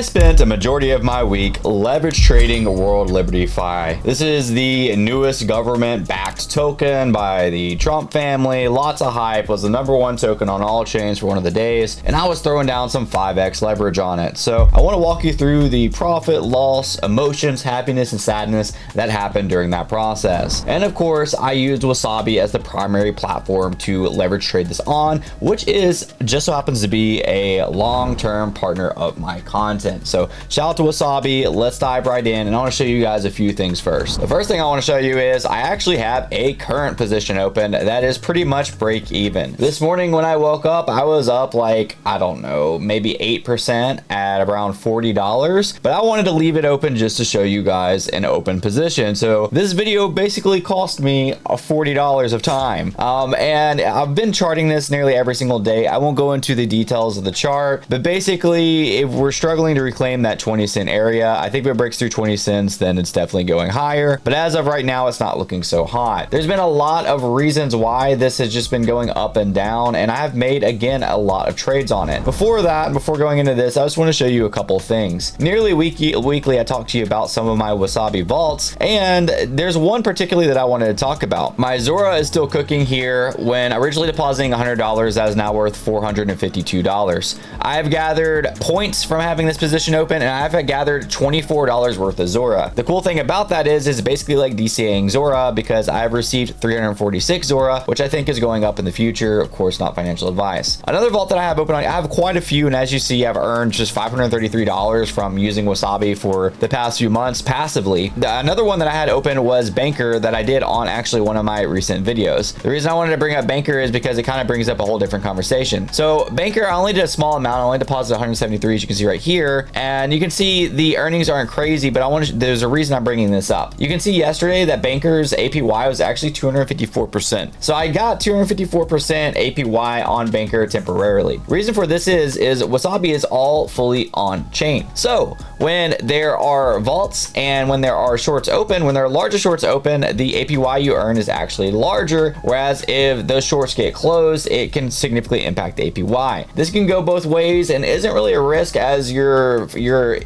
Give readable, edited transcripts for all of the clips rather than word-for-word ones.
I spent a majority of my week leverage trading World Liberty Fi. This is the newest government-backed token by the Trump family. Lots of hype. Was the #1 token on all chains for one of the days, and I was throwing down some 5x leverage on it. So I want to walk you through the profit, loss, emotions, happiness, and sadness that happened during that process. And of course, I used Wasabi as the primary platform to leverage trade this on, which is just so happens to be a long-term partner of my content. So shout out to Wasabi. Let's dive right in, and I want to show you guys a few things first. The first thing I want to show you is I actually have a current position open that is pretty much break even. This morning when I woke up, I was up like, I don't know, maybe 8% at around $40, but I wanted to leave it open just to show you guys an open position. So this video basically cost me $40 of time. And I've been charting this nearly every single day. I won't go into the details of the chart, but basically if we're struggling to reclaim that 20 cent area, I think if it breaks through 20 cents, then it's definitely going higher. But as of right now, it's not looking so hot. There's been a lot of reasons why this has just been going up and down, and I have made, again, a lot of trades on it. Before that, before going into this, I just want to show you a couple things. Nearly weekly, I talk to you about some of my Wasabi vaults, and there's one particularly that I wanted to talk about. My Zora is still cooking here. When originally depositing $100, that is now worth $452. I've gathered points from having this position open, and I've gathered $24 worth of Zora. The cool thing about that is basically like DCAing Zora, because I've received 346 Zora, which I think is going up in the future. Of course, not financial advice. Another vault that I have open, I have quite a few, and as you see, I've earned just $533 from using Wasabi for the past few months passively. Another one that I had open was Banker that I did on actually one of my recent videos. The reason I wanted to bring up Banker is because it kind of brings up a whole different conversation. So Banker, I only did a small amount. I only deposited 173, as you can see right here, and you can see the earnings aren't crazy, but there's a reason I'm bringing this up. You can see yesterday that Banker's APY was actually 254%. So I got 254% APY on Banker temporarily. Reason for this is Wasabi is all fully on chain. So when there are vaults and when there are shorts open, when there are larger shorts open, the APY you earn is actually larger. Whereas if those shorts get closed, it can significantly impact the APY. This can go both ways and isn't really a risk, as you're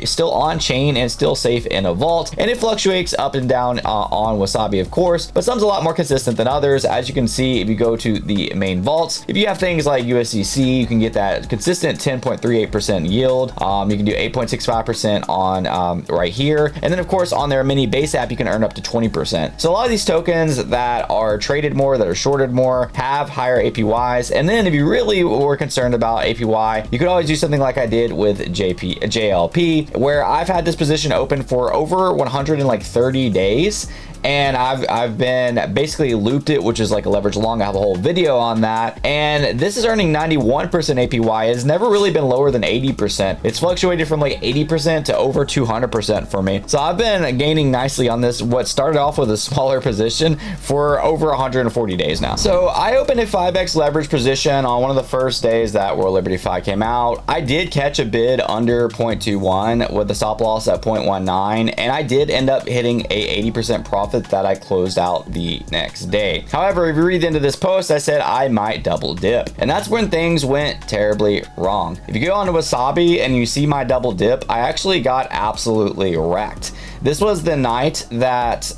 still on chain and still safe in a vault, and it fluctuates up and down on Wasabi, of course, but some's a lot more consistent than others. As you can see, if you go to the main vaults, if you have things like USDC, you can get that consistent 10.38% yield. You can do 8.65% on right here, and then of course on their mini base app you can earn up to 20%. So a lot of these tokens that are traded more, that are shorted more, have higher APYs. And then if you really were concerned about APY, you could always do something like I did with JLP, where I've had this position open for over 130 days. And I've been basically looped it, which is like a leverage long. I have a whole video on that. And this is earning 91% APY. It's never really been lower than 80%. It's fluctuated from like 80% to over 200% for me. So I've been gaining nicely on this, what started off with a smaller position, for over 140 days now. So I opened a 5x leverage position on one of the first days that World Liberty Fi came out. I did catch a bid under 0.21 with the stop loss at 0.19, and I did end up hitting a 80% profit that I closed out the next day. However, if you read into this post, I said I might double dip, and that's when things went terribly wrong. If you go on to Wasabi and you see my double dip, I actually got absolutely wrecked. This was the night that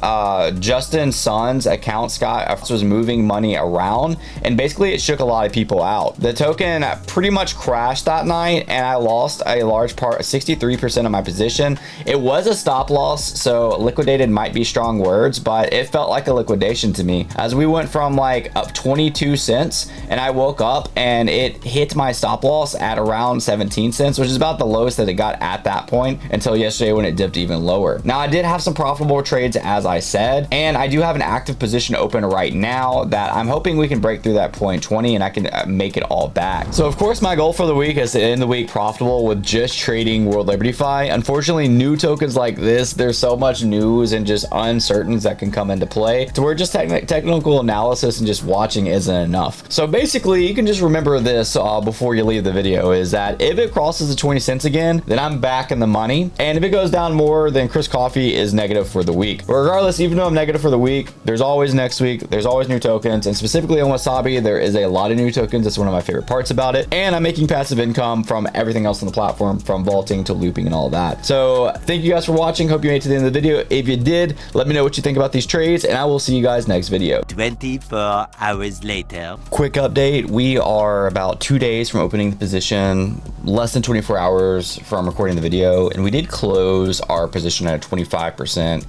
Justin Sun's account was moving money around, and basically it shook a lot of people out. The token pretty much crashed that night, and I lost a large part, 63% of my position. It was a stop loss, so liquidated might be strong words, but it felt like a liquidation to me, as we went from like up 22 cents, and I woke up and it hit my stop loss at around 17 cents, which is about the lowest that it got at that point until yesterday when it dipped even lower. Now, I did have some profitable trades, as I said, and I do have an active position open right now that I'm hoping we can break through that 0.20 and I can make it all back. So of course, my goal for the week is to end the week profitable with just trading World Liberty Fi. Unfortunately, new tokens like this, there's so much news and just uncertainties that can come into play to where just technical analysis and just watching isn't enough. So basically, you can just remember this before you leave the video, is that if it crosses the 20 cents again, then I'm back in the money, and if it goes down more, then Chris Coffee coffee is negative for the week. But regardless, even though I'm negative for the week, there's always next week, there's always new tokens, and specifically on Wasabi, there is a lot of new tokens. That's one of my favorite parts about it. And I'm making passive income from everything else on the platform, from vaulting to looping and all of that. So thank you guys for watching. Hope you made it to the end of the video. If you did, let me know what you think about these trades, and I will see you guys next video. 24 hours later. Quick update. We are about 2 days from opening the position, less than 24 hours from recording the video, and we did close our position at a 25%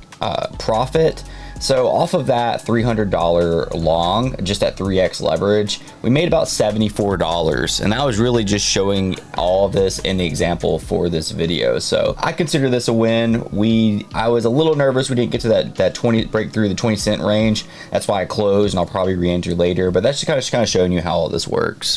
profit. So off of that $300 long, just at 3x leverage, we made about $74. And that was really just showing all of this in the example for this video. So I consider this a win. I was a little nervous we didn't get to that 20 break through the 20 cent range. That's why I closed, and I'll probably re-enter later. But that's just kind of showing you how all this works.